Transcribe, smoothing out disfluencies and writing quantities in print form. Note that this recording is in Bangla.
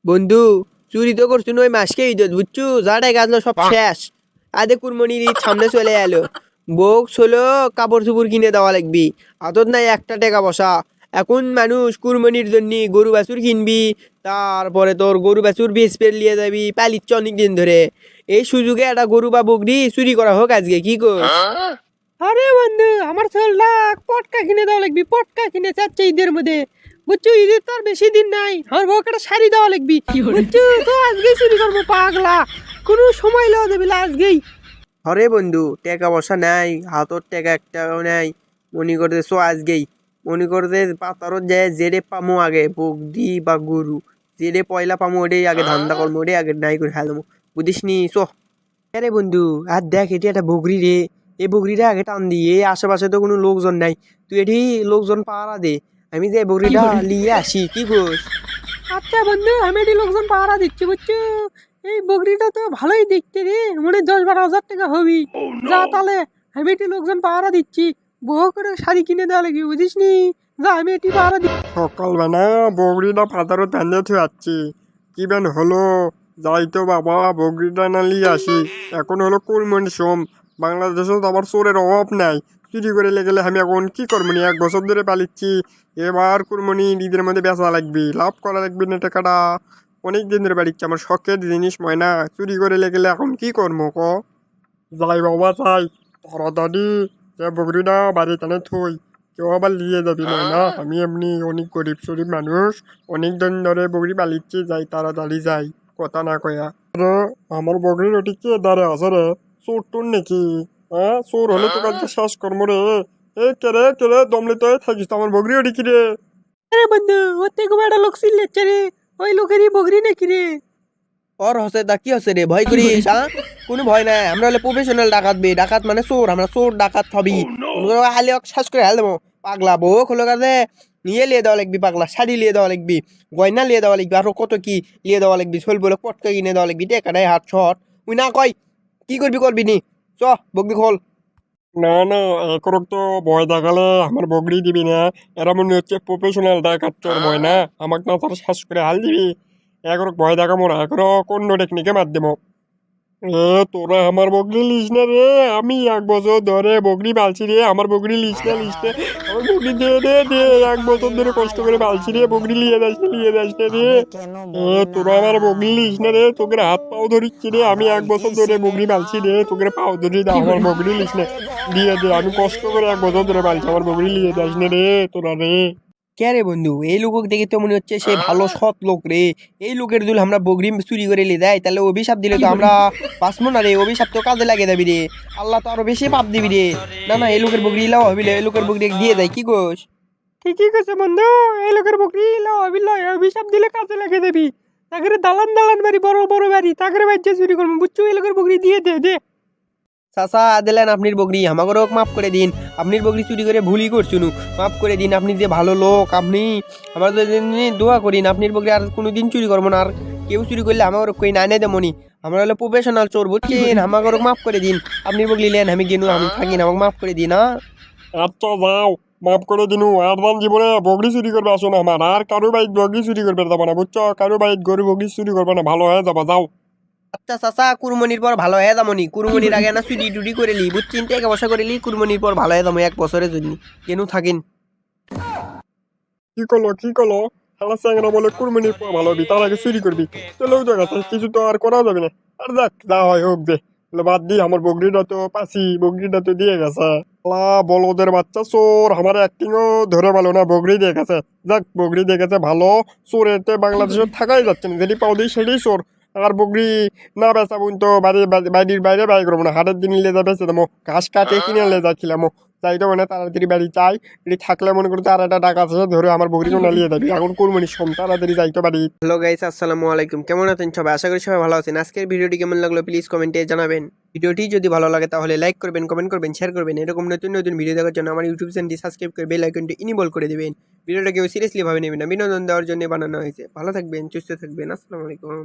বন্ধু, চুরি তো করছু ওই মাসকে ঈদত বুঝছু, যা টাকা আসলো সব শেষ। আদে কুরবানির ঈদ সামনে চলে এলো, বউ ছোলো কাপড় চুপড় কিনে দেওয়া লাগবি, হাতত নাই একটা টাকা বসা। এখন মানুষ কুরবানির জন্য গরু বাছুর কিনবি, তারপরে তোর গরু বাছুর বেচপের লিয়ে যাবি, পালিচ্ছ অনেক দিন ধরে। এই সুযোগে একটা গরু বা বকরি চুরি করা হোক আজকে, কি কর? আরে বন্ধু, আমার ছেলেটা পটকা কিনে দেওয়া লাগবি, পটকা কিনে চাচ্ছে ঈদের মধ্যে। বুঝছো, ঈদের তো আর বেশি দিন নাই, আমার বউকে একটা শাড়ি দেওয়া লাগবি। বুঝছো তো, আজকেই চুরি করবো পাগলা, কোনো সময় লওয়া দেবে না আজকেই। আরে বন্ধু, টাকা পয়সা নাই, হাতত টাকা একটাও নাই। মনে করতেছো আজকেই, মনে করতে পাতারত যায় জেরে পামো আগে বকরি বা গরু, জেরে পয়লা পামো ওটাই আগে ধান্দা করবো, ওটাই আগে নাই করে ফেলবো। বুঝিস নি? চো। আরে বন্ধু, আর দেখ এটি একটা বকরি রে, এই বকরিটা আগে টান দি, এই আশেপাশে তো কোনো লোকজন নাই, তুই এটি লোকজন পাহারা দে, আমি যে বকরিটা নিয়ে আসি, কি করিস? আচ্ছা বন্ধু, আমি এটি লোকজন পাহারা দিচ্ছি বুঝছো। এই বকরিটা তো ভালোই দেখতে রে, মনে 10-12 হাজার টাকা হবি। যা তাহলে, আমি এটি লোকজন পাহারা দিচ্ছি, বউ করে শাড়ি কিনে দেওয়া লাগবে, বুঝিস নি? যা, আমি এটি পাহারা দিচ্ছি। সকালবেলা বগরিটা ফাদারও ধান্দা থুয়ে যাচ্ছি, কি বেন হলো, যাই তো বাবা বগরিটা না নিয়ে আসি। এখন হলো কুরবানির সোম, বাংলাদেশে তো আবার চোরের অভাব নাই, চুরি করে গেলে আমি এখন কি করবো নি, 1 বছর ধরে পালিচ্ছি। এবার কুরবানি ঈদের মধ্যে বেচা লাগবে, লাভ করা লাগবে না, টাকাটা অনেক দিন ধরে বাড়িচ্ছে, আমার শখের জিনিস ময়না, চুরি করে গেলে এখন কি করবো ক? যাই বাবা যাই, তাড়াতাড়ি যে বগরিটা বাড়িতে থই, কেউ আবার নিয়ে যাবি না, আমি এমনি অনেক গরিব শরীফ মানুষ, অনেক দিন ধরে বগরি পালিচ্ছি, যাই তাড়াতাড়ি যাই, কথা না কয়া। রে, আমার বগরির ওটি কে দাঁড়ে আছে রে, চোর টোর নাকি? হ্যাঁ, চোর হলে তো কালকে শেষ কর্ম রে। কেরে কেরে দমলে তো থাকিস তো, আমার বগরি ওটি কি রে? আরে বন্ধু, ওর থেকে একটা লোক চিল্লাচ্ছে রে, ওই লোকেরই বকরি নাকি রে? ওর হসে দা কি হসে রে, ভয় করিস? হ্যাঁ, কোনো ভয় নাই, আমরা হলে প্রফেশনাল ডাকাত বে, ডাকাত মানে চোর, আমরা চোর ডাকাত হবি। আলে শ্বাস করে হেল দেবো পাগলা, বউ হলো কাজে নিয়ে লিয়ে দেওয়া লাগবি, পাগলা শাড়ি লিয়ে দেওয়া লাগবি, গয়না লিয়ে দেওয়া লাগবি, আরো কত কি লিয়ে দেওয়া লাগবি, চল বলে পটকা কিনে দেওয়া লাগবি, টেকা নাই হাত শট। উই না কয় কি করবি করবি নি, চ বকবি খোল। না না, একরক তো ভয় দেখালে আমার বগরি দিবি না, এরা মনে হচ্ছে প্রফেশনাল ডাকাত চোর ভয় না, আমাকে না তার শ্বাস করে হাল দিবি। একরক ভয় দেখাবো না, একরক অন্য টেকনিকে মার দেবো। তোরা আমার বগরি লিস না রে, আমি 1 বছর ধরে বগরি পালছি রে, আমার বগরি লিস না লিস না, আমার বগরি দে দে দে, 1 বছর ধরে কষ্ট করে পালছি রে, বগরি লিয়ে যাস না রে। তোরা আমার বগরি লিস না রে, তোকে হাত পাও ধরিচ্ছি রে, আমি 1 বছর ধরে বগরি পালছি রে, তোকে পাও ধরি দা, আমার বগরি লিস না, দিয়ে দে, আমি কষ্ট করে 1 বছর ধরে পালছি, আমার বগরি লিয়ে যাস না রে তোরা রে। কে রে বন্ধু, এই লোক দেখে তো মনে হচ্ছে সে ভালো সৎ লোক রে। এই লোকের দুল আমরা বগরি চুরি করে নিয়ে দেয়, তাহলে অভিশাপ দিলে তো আমরা বাঁচবো না রে, অভিশাপ তো কাজে লাগে যাবি রে, আল্লাহ তো আরো বেশি পাপ দিবি রে। না না, এই লোকের বগরি লাও হবিলে, এই লোকের বগরি দিয়ে দেয়, কি গোস? ঠিকই কইছে বন্ধু, এই লোকের বগরি লাও হবিলে, অভিশাপ দিলে কাজে লাগে যাবি। তাকে দালান দালান বাড়ি, বড় বড় বাড়ি, তাকে বাড়িতে চুরি করবো বুঝছো, এই লোকের বগরি দিয়ে দে দে। চাচা দিলেন আপনার বগরি, আমাকেও মাফ করে দিন, আপনার বগরি চুরি করে ভুলই করছুনু, মাফ করে দিন, আপনি যে ভালো লোক, আপনি আমার দোয়া করিন, আপনার বগরি আর কোনোদিন চুরি করবো না, আর কেউ চুরি করলে আমাকে কই না এনে দেমনি, আমরা হলো প্রফেশনাল চোর বুঝছেন, আমাকে মাফ করে দিন, আপনি বগলি লেন, আমি গেনু, আমি থাকি না, আমাকে মাফ করে দিন। হ্যাঁ আচ্ছা যাও, মাফ করে দিনু, আর বান জীবনে বগরি চুরি করবে আসো না আমার, আর কারো বাইক বগরি চুরি করবে যাবো না বুঝছো, কারো বাইক গরু বগরি চুরি করবে না, ভালো হয়ে যাবা, যাও। আচ্ছা চাচা, কুরবানির পর ভালো হয়ে যাবনি, কুরবানির আগে না চুরি টুরি করে লি বুঝছেন, টাকা পয়সা করে লি, কুরবানির পর ভালো হয়ে যাবো 1 বছরের জন্য, কেন থাকিন। কি করলো খেলা চ্যাংরা বলে কুরবানির পর ভালো হবি, তার আগে চুরি করবি, চলেও তো গেছে, কিছু তো আর করা যাবে না। আর যাক, যা হয় হোক দে, বাদ দি, আমার বগরিটা তো পাছি, বগরিটা তো দিয়ে গেছে। বলদের বাচ্চা চোর, আমার অ্যাক্টিংও ধরে ভালো না, বগরি দিয়ে গেছে। যাক, বগরি দিয়ে গেছে ভালো, চোরেতে বাংলাদেশে থাকাই যাচ্ছে না, যেটি পাও দিই সেটাই চোর। আর বগরি না বেচা বুন তো বাড়ির বাইরে বাই করবো না, হাটের দিন লেজা বেঁচে দেবো, ঘাস কাটে কিনে লেজা খিলামো, যাই তো মানে তাড়াতাড়ি বাড়ি চাই, এটি থাকলে মনে করতে আর একটা টাকা আছে ধরে আমার বগরি কোনা লিয়ে যাবি, এখন কুরবানি সোম, তাড়াতাড়ি যাইতে পারি। হ্যালো গাইস, আসসালামু আলাইকুম, কেমন আছেন সবাই? আশা করি সবাই ভালো আছেন। আজকের ভিডিওটি কেমন লাগলো প্লিজ কমেন্টে জানাবেন। ভিডিওটি যদি ভালো লাগে তাহলে লাইক করবেন, কমেন্ট করবেন, শেয়ার করবেন। এরকম নতুন নতুন ভিডিও দেখার জন্য আমার ইউটিউব চ্যানেলটি সাবস্ক্রাইব করে বেল আইকনটি ইনেবল করে দিবেন। ভিডিওটা কেউ সিরিয়াসলি ভাবে নেবেন না, বিনোদন দেওয়ার জন্য বানানো হয়েছে। ভালো থাকবেন, সুস্থ থাকবেন, আসসালামু আলাইকুম।